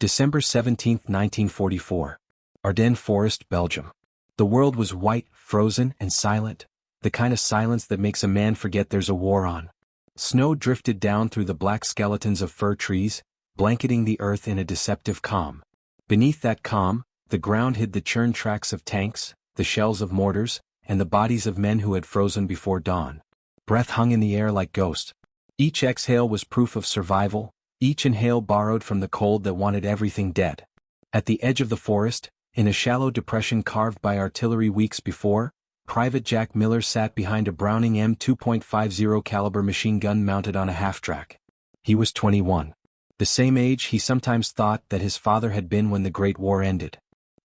December 17, 1944. Ardennes Forest, Belgium. The world was white, frozen, and silent, the kind of silence that makes a man forget there's a war on. Snow drifted down through the black skeletons of fir trees, blanketing the earth in a deceptive calm. Beneath that calm, the ground hid the churned tracks of tanks, the shells of mortars, and the bodies of men who had frozen before dawn. Breath hung in the air like ghosts. Each exhale was proof of survival, each inhale borrowed from the cold that wanted everything dead. At the edge of the forest, in a shallow depression carved by artillery weeks before, Private Jack Miller sat behind a Browning M2.50 caliber machine gun mounted on a half-track. He was 21. The same age he sometimes thought that his father had been when the Great War ended.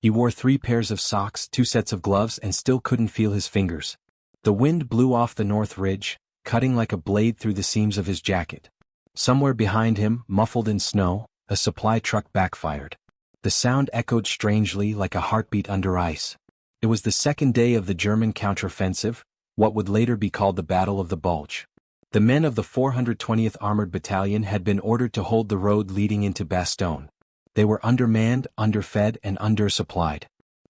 He wore 3 pairs of socks, 2 sets of gloves, and still couldn't feel his fingers. The wind blew off the north ridge, cutting like a blade through the seams of his jacket. Somewhere behind him, muffled in snow, a supply truck backfired. The sound echoed strangely like a heartbeat under ice. It was the second day of the German counteroffensive, what would later be called the Battle of the Bulge. The men of the 420th Armored Battalion had been ordered to hold the road leading into Bastogne. They were undermanned, underfed, and undersupplied.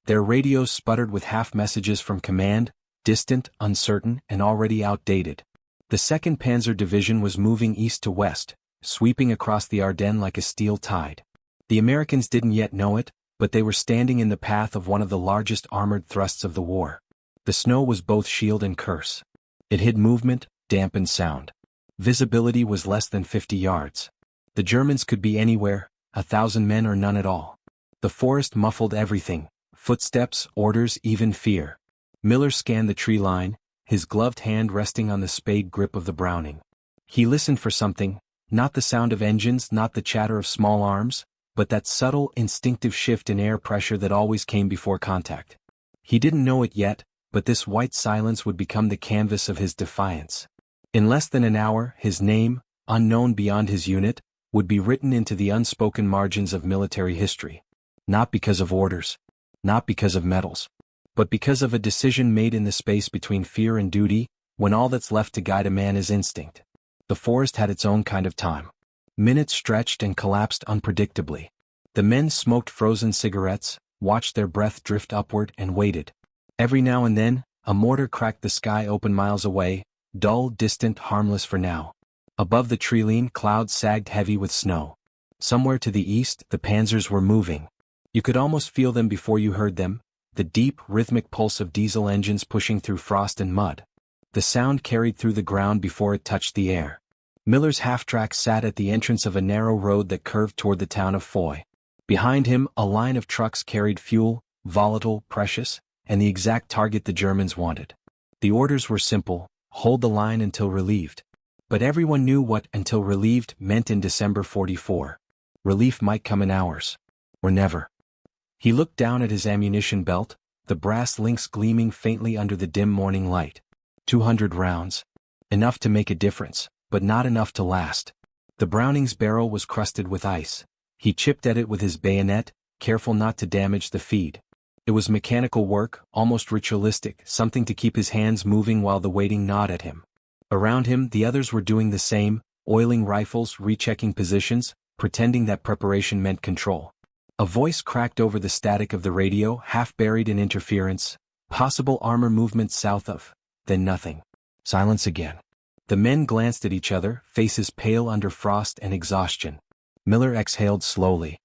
Their radios sputtered with half-messages from command, distant, uncertain, and already outdated. The 2nd Panzer Division was moving east to west, sweeping across the Ardennes like a steel tide. The Americans didn't yet know it, but they were standing in the path of one of the largest armored thrusts of the war. The snow was both shield and curse. It hid movement, dampened sound. Visibility was less than 50 yards. The Germans could be anywhere, 1,000 men or none at all. The forest muffled everything, footsteps, orders, even fear. Miller scanned the tree line, his gloved hand resting on the spade grip of the Browning. He listened for something, not the sound of engines, not the chatter of small arms, but that subtle, instinctive shift in air pressure that always came before contact. He didn't know it yet, but this white silence would become the canvas of his defiance. In less than an hour, his name, unknown beyond his unit, would be written into the unspoken margins of military history. Not because of orders, not because of medals, but because of a decision made in the space between fear and duty, when all that's left to guide a man is instinct. The forest had its own kind of time. Minutes stretched and collapsed unpredictably. The men smoked frozen cigarettes, watched their breath drift upward, and waited. Every now and then, a mortar cracked the sky open miles away, dull, distant, harmless for now. Above the tree-line, clouds sagged heavy with snow. Somewhere to the east, the Panzers were moving. You could almost feel them before you heard them, the deep, rhythmic pulse of diesel engines pushing through frost and mud. The sound carried through the ground before it touched the air. Miller's half-track sat at the entrance of a narrow road that curved toward the town of Foy. Behind him, a line of trucks carried fuel, volatile, precious, and the exact target the Germans wanted. The orders were simple: hold the line until relieved. But everyone knew what "until relieved" meant in December 44. Relief might come in hours. Or never. He looked down at his ammunition belt, the brass links gleaming faintly under the dim morning light. 200 rounds. Enough to make a difference, but not enough to last. The Browning's barrel was crusted with ice. He chipped at it with his bayonet, careful not to damage the feed. It was mechanical work, almost ritualistic, something to keep his hands moving while the waiting gnawed at him. Around him, the others were doing the same, oiling rifles, rechecking positions, pretending that preparation meant control. A voice cracked over the static of the radio, half buried in interference. Possible armor movement south of. Then nothing. Silence again. The men glanced at each other, faces pale under frost and exhaustion. Miller exhaled slowly.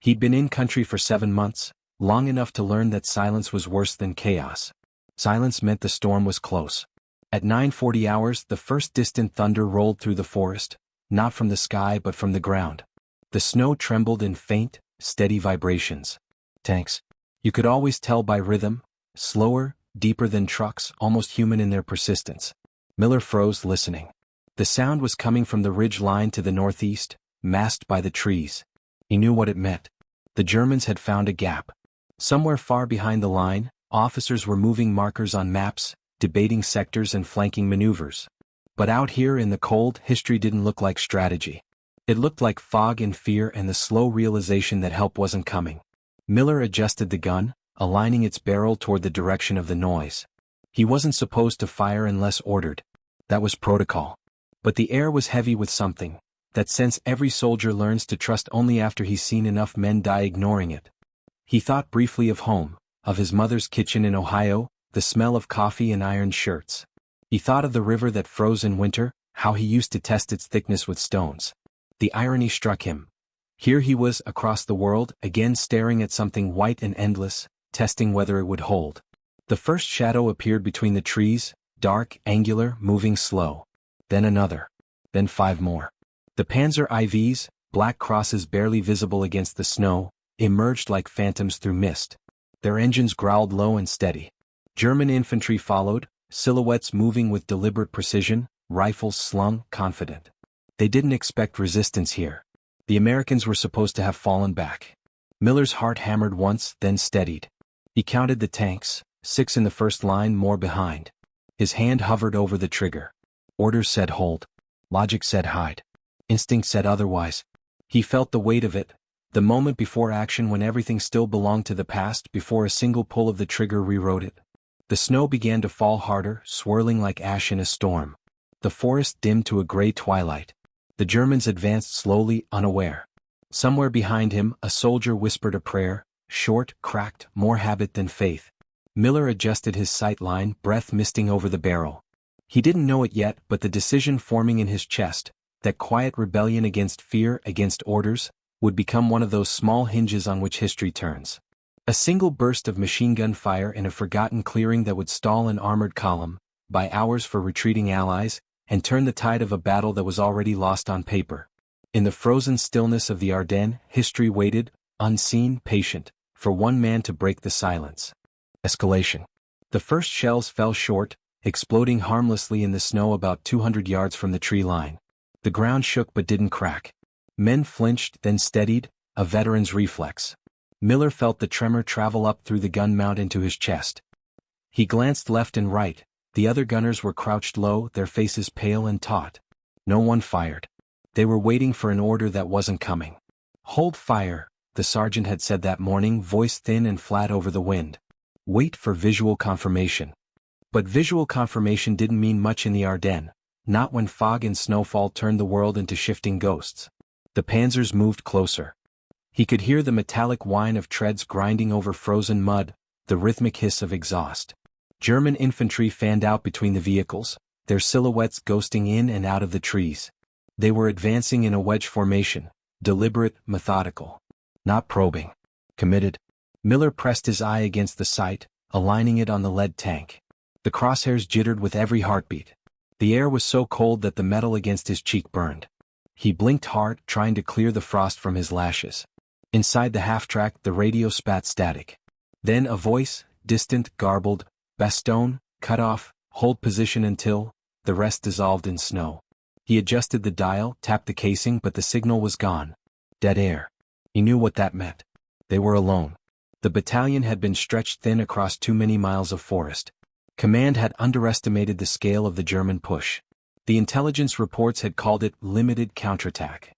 He'd been in country for 7 months, long enough to learn that silence was worse than chaos. Silence meant the storm was close. At 9:40 hours, the first distant thunder rolled through the forest, not from the sky but from the ground. The snow trembled in faint, steady vibrations. Tanks. You could always tell by rhythm, slower, deeper than trucks, almost human in their persistence. Miller froze, listening. The sound was coming from the ridge line to the northeast, masked by the trees. He knew what it meant. The Germans had found a gap. Somewhere far behind the line, officers were moving markers on maps, debating sectors and flanking maneuvers. But out here in the cold, history didn't look like strategy. It looked like fog and fear and the slow realization that help wasn't coming. Miller adjusted the gun, aligning its barrel toward the direction of the noise. He wasn't supposed to fire unless ordered. That was protocol. But the air was heavy with something, that sense every soldier learns to trust only after he's seen enough men die ignoring it. He thought briefly of home, of his mother's kitchen in Ohio, the smell of coffee and ironed shirts. He thought of the river that froze in winter, how he used to test its thickness with stones. The irony struck him. Here he was across the world, again staring at something white and endless, testing whether it would hold. The first shadow appeared between the trees, dark, angular, moving slow. Then another. Then 5 more. The Panzer IVs, black crosses barely visible against the snow, emerged like phantoms through mist. Their engines growled low and steady. German infantry followed, silhouettes moving with deliberate precision, rifles slung, confident. They didn't expect resistance here. The Americans were supposed to have fallen back. Miller's heart hammered once, then steadied. He counted the tanks, 6 in the first line, more behind. His hand hovered over the trigger. Orders said hold. Logic said hide. Instinct said otherwise. He felt the weight of it, the moment before action when everything still belonged to the past, before a single pull of the trigger rewrote it. The snow began to fall harder, swirling like ash in a storm. The forest dimmed to a gray twilight. The Germans advanced slowly, unaware. Somewhere behind him, a soldier whispered a prayer, short, cracked, more habit than faith. Miller adjusted his sight line, breath misting over the barrel. He didn't know it yet, but the decision forming in his chest, that quiet rebellion against fear, against orders, would become one of those small hinges on which history turns. A single burst of machine gun fire in a forgotten clearing that would stall an armored column, buy hours for retreating allies, and turn the tide of a battle that was already lost on paper. In the frozen stillness of the Ardennes, history waited, unseen, patient, for one man to break the silence. Escalation. The first shells fell short, exploding harmlessly in the snow about 200 yards from the tree line. The ground shook but didn't crack. Men flinched, then steadied, a veteran's reflex. Miller felt the tremor travel up through the gun mount into his chest. He glanced left and right. The other gunners were crouched low, their faces pale and taut. No one fired. They were waiting for an order that wasn't coming. Hold fire, the sergeant had said that morning, voice thin and flat over the wind. Wait for visual confirmation. But visual confirmation didn't mean much in the Ardennes, not when fog and snowfall turned the world into shifting ghosts. The Panzers moved closer. He could hear the metallic whine of treads grinding over frozen mud, the rhythmic hiss of exhaust. German infantry fanned out between the vehicles, their silhouettes ghosting in and out of the trees. They were advancing in a wedge formation, deliberate, methodical. Not probing. Committed. Miller pressed his eye against the sight, aligning it on the lead tank. The crosshairs jittered with every heartbeat. The air was so cold that the metal against his cheek burned. He blinked hard, trying to clear the frost from his lashes. Inside the half-track, the radio spat static. Then a voice, distant, garbled, Bastogne, cut off, hold position until, the rest dissolved in snow. He adjusted the dial, tapped the casing, but the signal was gone. Dead air. He knew what that meant. They were alone. The battalion had been stretched thin across too many miles of forest. Command had underestimated the scale of the German push. The intelligence reports had called it limited counterattack.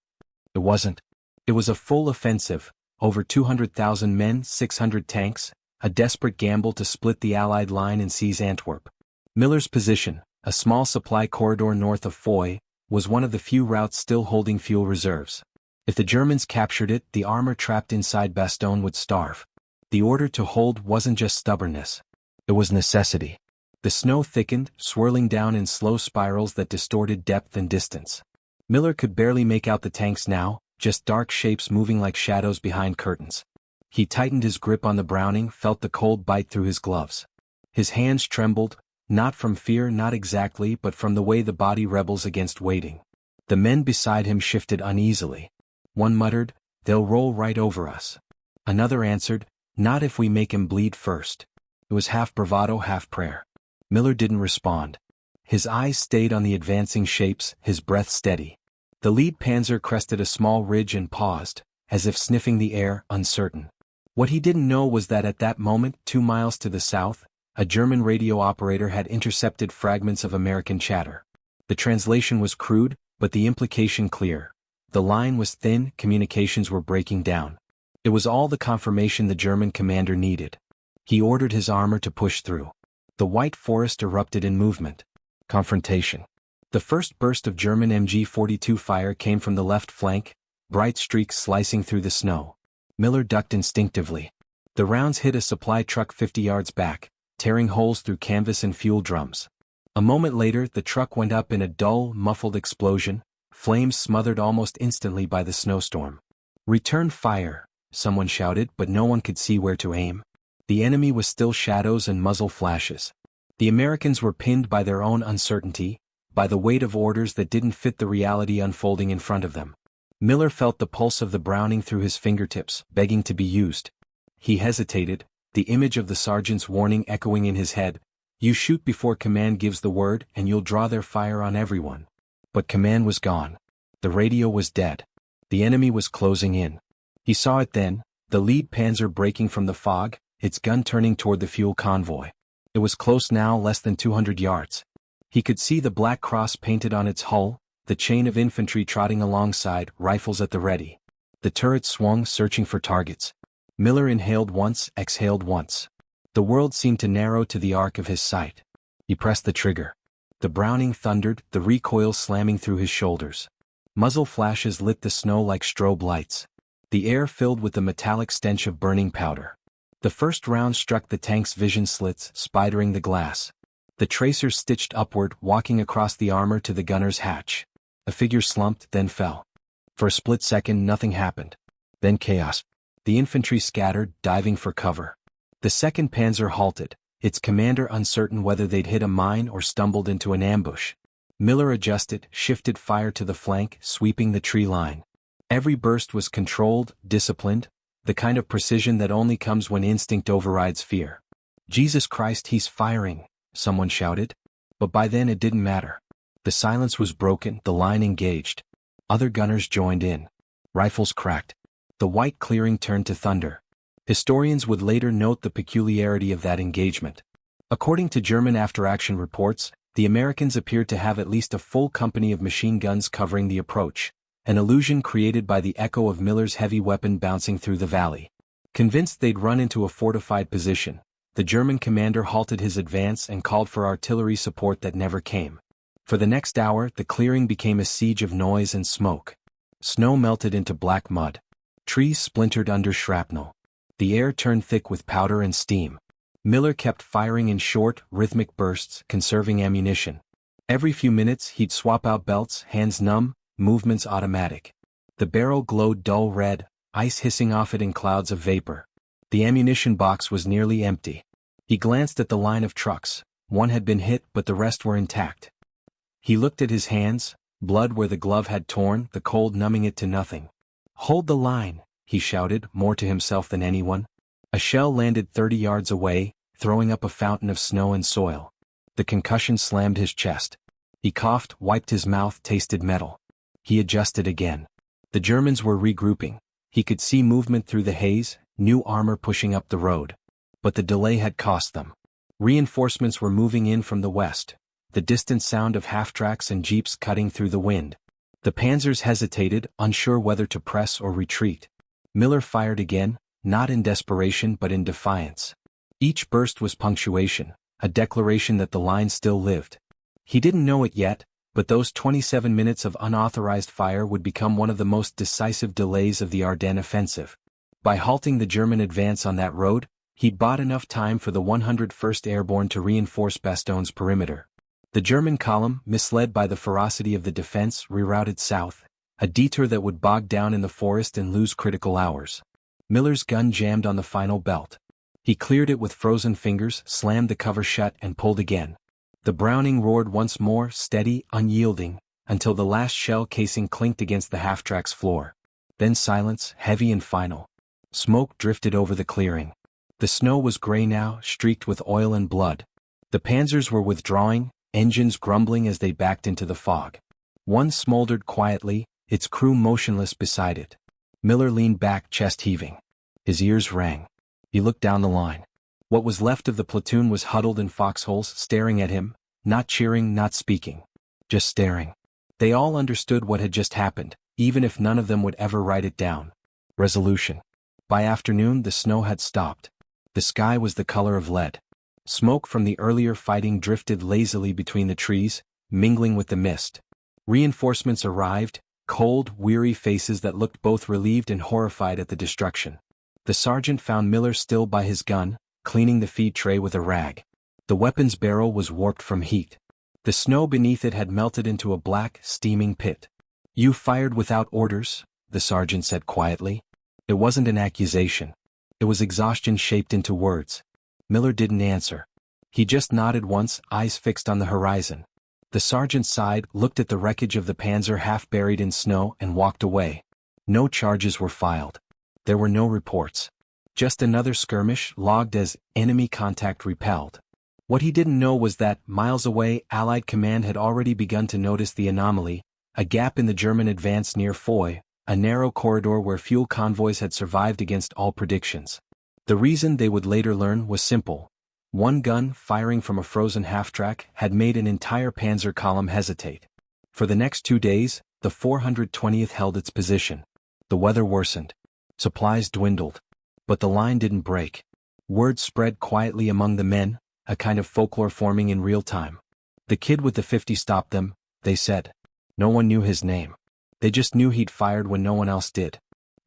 It wasn't. It was a full offensive, over 200,000 men, 600 tanks, a desperate gamble to split the Allied line and seize Antwerp. Miller's position, a small supply corridor north of Foy, was one of the few routes still holding fuel reserves. If the Germans captured it, the armor trapped inside Bastogne would starve. The order to hold wasn't just stubbornness. It was necessity. The snow thickened, swirling down in slow spirals that distorted depth and distance. Miller could barely make out the tanks now, just dark shapes moving like shadows behind curtains. He tightened his grip on the Browning, felt the cold bite through his gloves. His hands trembled, not from fear, not exactly, but from the way the body rebels against waiting. The men beside him shifted uneasily. One muttered, "They'll roll right over us." Another answered, "Not if we make him bleed first." It was half bravado, half prayer. Miller didn't respond. His eyes stayed on the advancing shapes, his breath steady. The lead Panzer crested a small ridge and paused, as if sniffing the air, uncertain. What he didn't know was that at that moment, 2 miles to the south, a German radio operator had intercepted fragments of American chatter. The translation was crude, but the implication clear. The line was thin, communications were breaking down. It was all the confirmation the German commander needed. He ordered his armor to push through. The white forest erupted in movement. Confrontation. The first burst of German MG-42 fire came from the left flank, bright streaks slicing through the snow. Miller ducked instinctively. The rounds hit a supply truck 50 yards back, tearing holes through canvas and fuel drums. A moment later, the truck went up in a dull, muffled explosion, flames smothered almost instantly by the snowstorm. "Return fire," someone shouted, but no one could see where to aim. The enemy was still shadows and muzzle flashes. The Americans were pinned by their own uncertainty, by the weight of orders that didn't fit the reality unfolding in front of them. Miller felt the pulse of the Browning through his fingertips, begging to be used. He hesitated, the image of the sergeant's warning echoing in his head: "You shoot before command gives the word and you'll draw their fire on everyone." But command was gone. The radio was dead. The enemy was closing in. He saw it then, the lead Panzer breaking from the fog, its gun turning toward the fuel convoy. It was close now, less than 200 yards. He could see the black cross painted on its hull, the chain of infantry trotting alongside, rifles at the ready. The turret swung, searching for targets. Miller inhaled once, exhaled once. The world seemed to narrow to the arc of his sight. He pressed the trigger. The Browning thundered, the recoil slamming through his shoulders. Muzzle flashes lit the snow like strobe lights. The air filled with the metallic stench of burning powder. The first round struck the tank's vision slits, spidering the glass. The tracers stitched upward, walking across the armor to the gunner's hatch. A figure slumped, then fell. For a split second nothing happened. Then chaos. The infantry scattered, diving for cover. The second Panzer halted, its commander uncertain whether they'd hit a mine or stumbled into an ambush. Miller adjusted, shifted fire to the flank, sweeping the tree line. Every burst was controlled, disciplined, the kind of precision that only comes when instinct overrides fear. "Jesus Christ, he's firing," someone shouted. But by then it didn't matter. The silence was broken, the line engaged. Other gunners joined in. Rifles cracked. The white clearing turned to thunder. Historians would later note the peculiarity of that engagement. According to German after-action reports, the Americans appeared to have at least a full company of machine guns covering the approach, an illusion created by the echo of Miller's heavy weapon bouncing through the valley. Convinced they'd run into a fortified position, the German commander halted his advance and called for artillery support that never came. For the next hour, the clearing became a siege of noise and smoke. Snow melted into black mud. Trees splintered under shrapnel. The air turned thick with powder and steam. Miller kept firing in short, rhythmic bursts, conserving ammunition. Every few minutes he'd swap out belts, hands numb, movements automatic. The barrel glowed dull red, ice hissing off it in clouds of vapor. The ammunition box was nearly empty. He glanced at the line of trucks. One had been hit, but the rest were intact. He looked at his hands, blood where the glove had torn, the cold numbing it to nothing. "Hold the line," he shouted, more to himself than anyone. A shell landed 30 yards away, throwing up a fountain of snow and soil. The concussion slammed his chest. He coughed, wiped his mouth, tasted metal. He adjusted again. The Germans were regrouping. He could see movement through the haze, new armor pushing up the road. But the delay had cost them. Reinforcements were moving in from the west, the distant sound of half-tracks and jeeps cutting through the wind. The Panzers hesitated, unsure whether to press or retreat. Miller fired again, not in desperation but in defiance. Each burst was punctuation, a declaration that the line still lived. He didn't know it yet, but those 27 minutes of unauthorized fire would become one of the most decisive delays of the Ardennes offensive. By halting the German advance on that road, he'd bought enough time for the 101st Airborne to reinforce Bastion's perimeter. The German column, misled by the ferocity of the defense, rerouted south, a detour that would bog down in the forest and lose critical hours. Miller's gun jammed on the final belt. He cleared it with frozen fingers, slammed the cover shut and pulled again. The Browning roared once more, steady, unyielding, until the last shell casing clinked against the half-track's floor. Then silence, heavy and final. Smoke drifted over the clearing. The snow was gray now, streaked with oil and blood. The Panzers were withdrawing, engines grumbling as they backed into the fog. One smoldered quietly, its crew motionless beside it. Miller leaned back, chest heaving. His ears rang. He looked down the line. What was left of the platoon was huddled in foxholes, staring at him, not cheering, not speaking. Just staring. They all understood what had just happened, even if none of them would ever write it down. Resolution. By afternoon the snow had stopped. The sky was the color of lead. Smoke from the earlier fighting drifted lazily between the trees, mingling with the mist. Reinforcements arrived, cold, weary faces that looked both relieved and horrified at the destruction. The sergeant found Miller still by his gun, cleaning the feed tray with a rag. The weapon's barrel was warped from heat. The snow beneath it had melted into a black, steaming pit. "You fired without orders," the sergeant said quietly. It wasn't an accusation. It was exhaustion shaped into words. Miller didn't answer. He just nodded once, eyes fixed on the horizon. The sergeant sighed, looked at the wreckage of the Panzer half buried in snow, and walked away. No charges were filed. There were no reports. Just another skirmish logged as enemy contact repelled. What he didn't know was that, miles away, Allied command had already begun to notice the anomaly, a gap in the German advance near Foy, a narrow corridor where fuel convoys had survived against all predictions. The reason, they would later learn, was simple. One gun, firing from a frozen half-track, had made an entire Panzer column hesitate. For the next 2 days, the 420th held its position. The weather worsened. Supplies dwindled. But the line didn't break. Word spread quietly among the men, a kind of folklore forming in real time. The kid with the 50 stopped them, they said. No one knew his name. They just knew he'd fired when no one else did.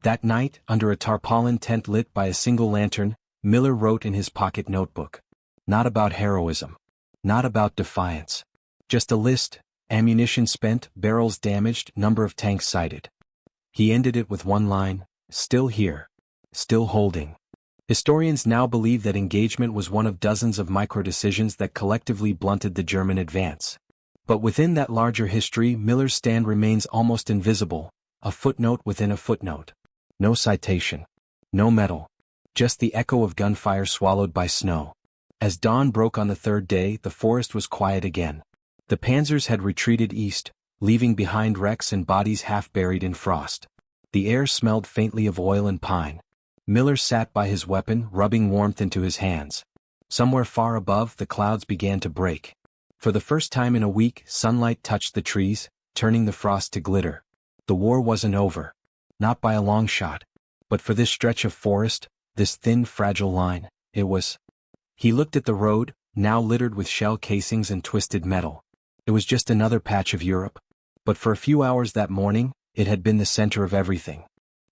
That night, under a tarpaulin tent lit by a single lantern, Miller wrote in his pocket notebook. Not about heroism. Not about defiance. Just a list: ammunition spent, barrels damaged, number of tanks sighted. He ended it with one line: still here. Still holding. Historians now believe that engagement was one of dozens of micro-decisions that collectively blunted the German advance. But within that larger history, Miller's stand remains almost invisible, a footnote within a footnote. No citation. No medal. Just the echo of gunfire swallowed by snow. As dawn broke on the third day, the forest was quiet again. The Panzers had retreated east, leaving behind wrecks and bodies half buried in frost. The air smelled faintly of oil and pine. Miller sat by his weapon, rubbing warmth into his hands. Somewhere far above, the clouds began to break. For the first time in a week, sunlight touched the trees, turning the frost to glitter. The war wasn't over. Not by a long shot. But for this stretch of forest, this thin, fragile line, it was. He looked at the road, now littered with shell casings and twisted metal. It was just another patch of Europe. But for a few hours that morning, it had been the center of everything.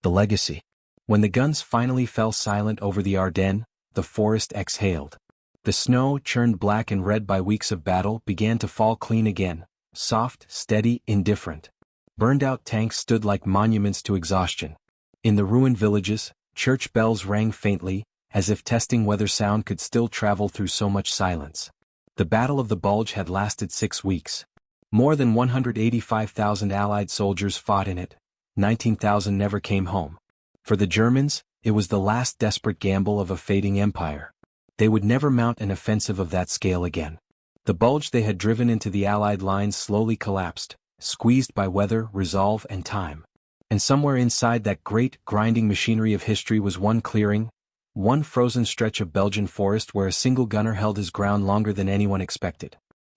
The legacy. When the guns finally fell silent over the Ardennes, the forest exhaled. The snow, churned black and red by weeks of battle, began to fall clean again, soft, steady, indifferent. Burned-out tanks stood like monuments to exhaustion. In the ruined villages, church bells rang faintly, as if testing whether sound could still travel through so much silence. The Battle of the Bulge had lasted 6 weeks. More than 185,000 Allied soldiers fought in it. 19,000 never came home. For the Germans, it was the last desperate gamble of a fading empire. They would never mount an offensive of that scale again. The Bulge they had driven into the Allied lines slowly collapsed, squeezed by weather, resolve, and time. And somewhere inside that great, grinding machinery of history was one clearing, one frozen stretch of Belgian forest where a single gunner held his ground longer than anyone expected.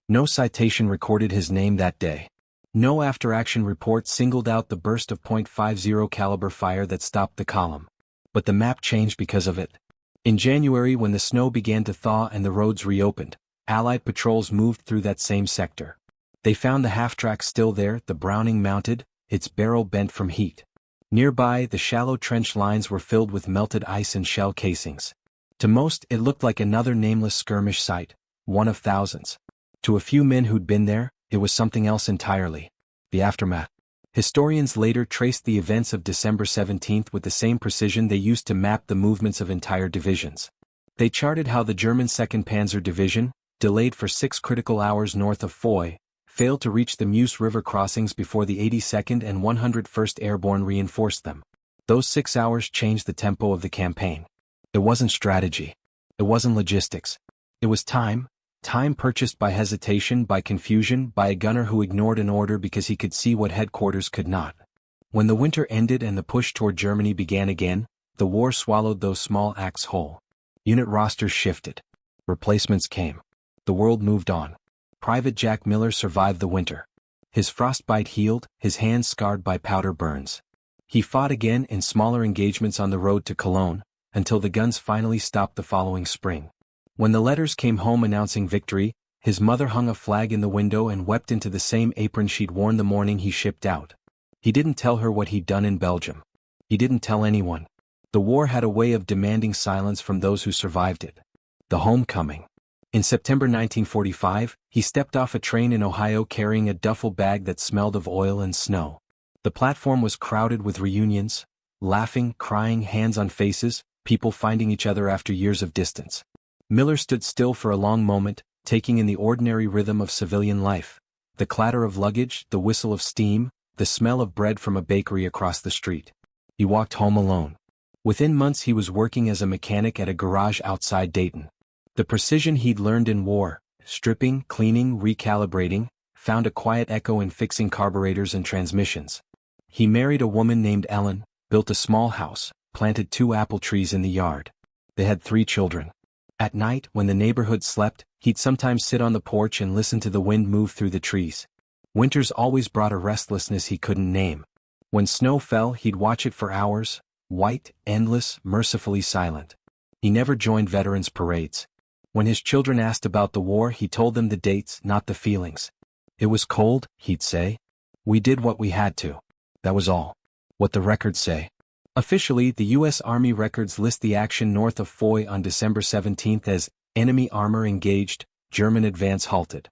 No citation recorded his name that day. No after-action report singled out the burst of .50 caliber fire that stopped the column. But the map changed because of it. In January, when the snow began to thaw and the roads reopened, Allied patrols moved through that same sector. They found the half-track still there, the Browning mounted, its barrel bent from heat. Nearby, the shallow trench lines were filled with melted ice and shell casings. To most, it looked like another nameless skirmish site, one of thousands. To a few men who'd been there, it was something else entirely. The aftermath. Historians later traced the events of December 17th with the same precision they used to map the movements of entire divisions. They charted how the German 2nd Panzer Division, delayed for 6 critical hours north of Foy, failed to reach the Meuse River crossings before the 82nd and 101st Airborne reinforced them. Those 6 hours changed the tempo of the campaign. It wasn't strategy. It wasn't logistics. It was time. Time purchased by hesitation, by confusion, by a gunner who ignored an order because he could see what headquarters could not. When the winter ended and the push toward Germany began again, the war swallowed those small acts whole. Unit rosters shifted. Replacements came. The world moved on. Private Jack Miller survived the winter. His frostbite healed, his hands scarred by powder burns. He fought again in smaller engagements on the road to Cologne, until the guns finally stopped the following spring. When the letters came home announcing victory, his mother hung a flag in the window and wept into the same apron she'd worn the morning he shipped out. He didn't tell her what he'd done in Belgium. He didn't tell anyone. The war had a way of demanding silence from those who survived it. The homecoming. In September 1945, he stepped off a train in Ohio carrying a duffel bag that smelled of oil and snow. The platform was crowded with reunions, laughing, crying, hands on faces, people finding each other after years of distance. Miller stood still for a long moment, taking in the ordinary rhythm of civilian life. The clatter of luggage, the whistle of steam, the smell of bread from a bakery across the street. He walked home alone. Within months he was working as a mechanic at a garage outside Dayton. The precision he'd learned in war, stripping, cleaning, recalibrating, found a quiet echo in fixing carburetors and transmissions. He married a woman named Ellen, built a small house, planted 2 apple trees in the yard. They had 3 children. At night, when the neighborhood slept, he'd sometimes sit on the porch and listen to the wind move through the trees. Winters always brought a restlessness he couldn't name. When snow fell, he'd watch it for hours, white, endless, mercifully silent. He never joined veterans' parades. When his children asked about the war, he told them the dates, not the feelings. It was cold, he'd say. We did what we had to. That was all. What the records say. Officially, the U.S. Army records list the action north of Foy on December 17 as enemy armor engaged, German advance halted.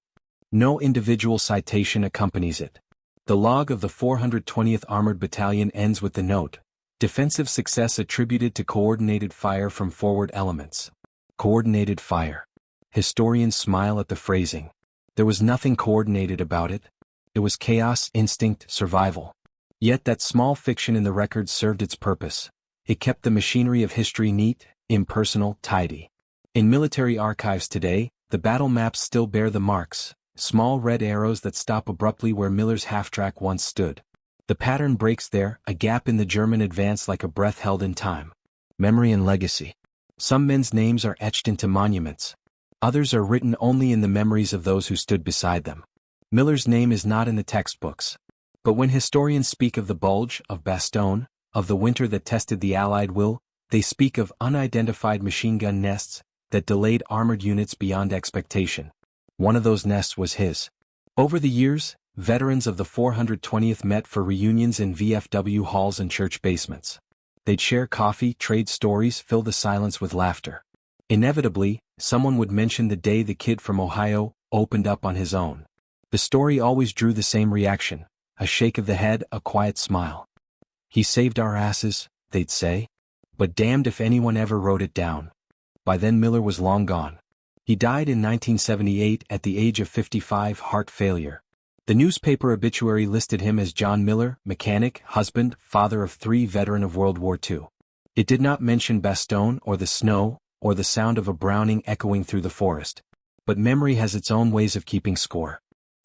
No individual citation accompanies it. The log of the 420th Armored Battalion ends with the note, defensive success attributed to coordinated fire from forward elements. Coordinated fire. Historians smile at the phrasing. There was nothing coordinated about it. It was chaos, instinct, survival. Yet that small fiction in the records served its purpose. It kept the machinery of history neat, impersonal, tidy. In military archives today, the battle maps still bear the marks, small red arrows that stop abruptly where Miller's half-track once stood. The pattern breaks there, a gap in the German advance like a breath held in time. Memory and legacy. Some men's names are etched into monuments. Others are written only in the memories of those who stood beside them. Miller's name is not in the textbooks. But when historians speak of the Bulge, of Bastogne, of the winter that tested the Allied will, they speak of unidentified machine gun nests that delayed armored units beyond expectation. One of those nests was his. Over the years, veterans of the 420th met for reunions in VFW halls and church basements. They'd share coffee, trade stories, fill the silence with laughter. Inevitably, someone would mention the day the kid from Ohio opened up on his own. The story always drew the same reaction, a shake of the head, a quiet smile. He saved our asses, they'd say. But damned if anyone ever wrote it down. By then Miller was long gone. He died in 1978 at the age of 55, heart failure. The newspaper obituary listed him as John Miller, mechanic, husband, father of 3, veteran of World War II. It did not mention Bastogne or the snow, or the sound of a Browning echoing through the forest. But memory has its own ways of keeping score.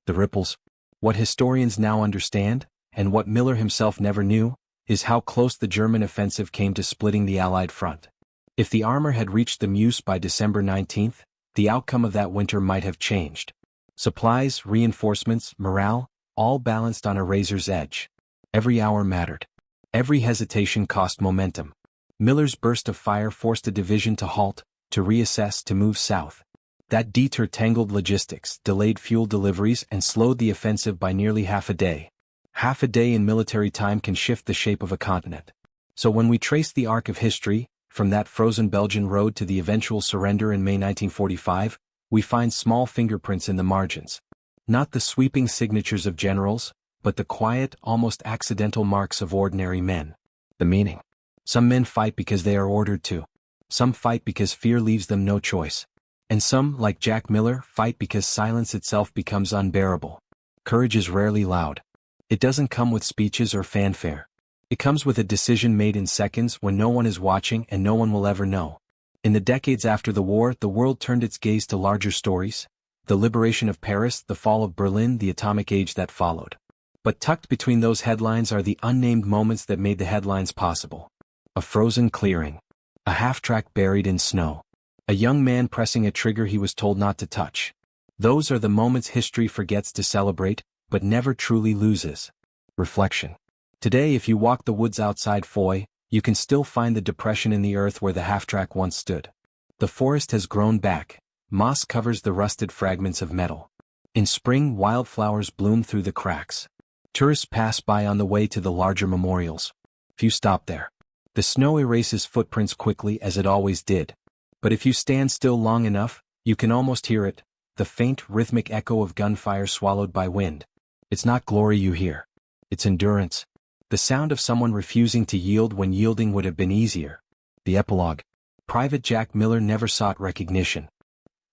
The ripples. What historians now understand, and what Miller himself never knew, is how close the German offensive came to splitting the Allied front. If the armor had reached the Meuse by December 19, the outcome of that winter might have changed. Supplies, reinforcements, morale, all balanced on a razor's edge. Every hour mattered. Every hesitation cost momentum. Miller's burst of fire forced a division to halt, to reassess, to move south. That detour tangled logistics, delayed fuel deliveries, and slowed the offensive by nearly half a day. Half a day in military time can shift the shape of a continent. So when we trace the arc of history, from that frozen Belgian road to the eventual surrender in May 1945, we find small fingerprints in the margins. Not the sweeping signatures of generals, but the quiet, almost accidental marks of ordinary men. The meaning. Some men fight because they are ordered to. Some fight because fear leaves them no choice. And some, like Jack Miller, fight because silence itself becomes unbearable. Courage is rarely loud. It doesn't come with speeches or fanfare. It comes with a decision made in seconds when no one is watching and no one will ever know. In the decades after the war, the world turned its gaze to larger stories. The liberation of Paris, the fall of Berlin, the atomic age that followed. But tucked between those headlines are the unnamed moments that made the headlines possible. A frozen clearing. A half-track buried in snow. A young man pressing a trigger he was told not to touch. Those are the moments history forgets to celebrate, but never truly loses. Reflection. Today, if you walk the woods outside Foy, you can still find the depression in the earth where the half-track once stood. The forest has grown back, moss covers the rusted fragments of metal. In spring, wildflowers bloom through the cracks. Tourists pass by on the way to the larger memorials. Few stop there. The snow erases footprints quickly as it always did. But if you stand still long enough, you can almost hear it, the faint, rhythmic echo of gunfire swallowed by wind. It's not glory you hear. It's endurance. The sound of someone refusing to yield when yielding would have been easier. The epilogue. Private Jack Miller never sought recognition.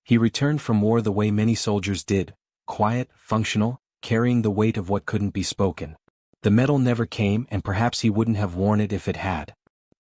He returned from war the way many soldiers did, quiet, functional, carrying the weight of what couldn't be spoken. The medal never came, and perhaps he wouldn't have worn it if it had.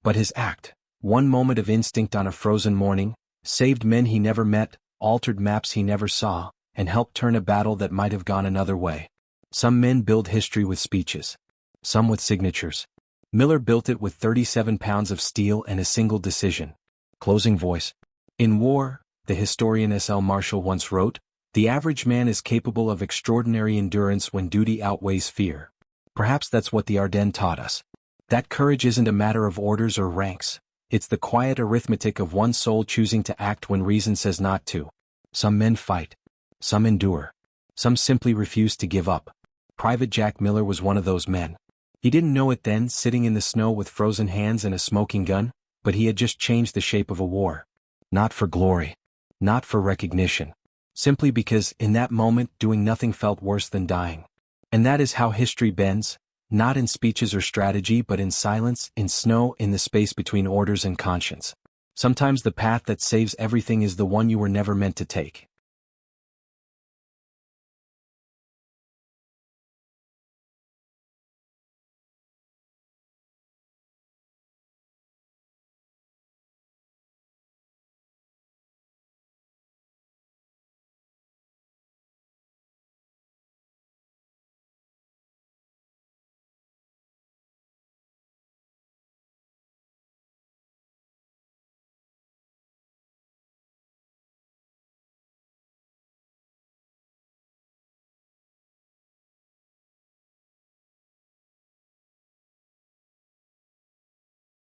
But his act, one moment of instinct on a frozen morning, saved men he never met, altered maps he never saw, and helped turn a battle that might have gone another way. Some men build history with speeches. Some with signatures. Miller built it with 37 pounds of steel and a single decision. Closing voice. In war, the historian S.L. Marshall once wrote, the average man is capable of extraordinary endurance when duty outweighs fear. Perhaps that's what the Ardennes taught us. That courage isn't a matter of orders or ranks. It's the quiet arithmetic of one's soul choosing to act when reason says not to. Some men fight. Some endure. Some simply refuse to give up. Private Jack Miller was one of those men. He didn't know it then, sitting in the snow with frozen hands and a smoking gun, but he had just changed the shape of a war. Not for glory. Not for recognition. Simply because, in that moment, doing nothing felt worse than dying. And that is how history bends, not in speeches or strategy but in silence, in snow, in the space between orders and conscience. Sometimes the path that saves everything is the one you were never meant to take.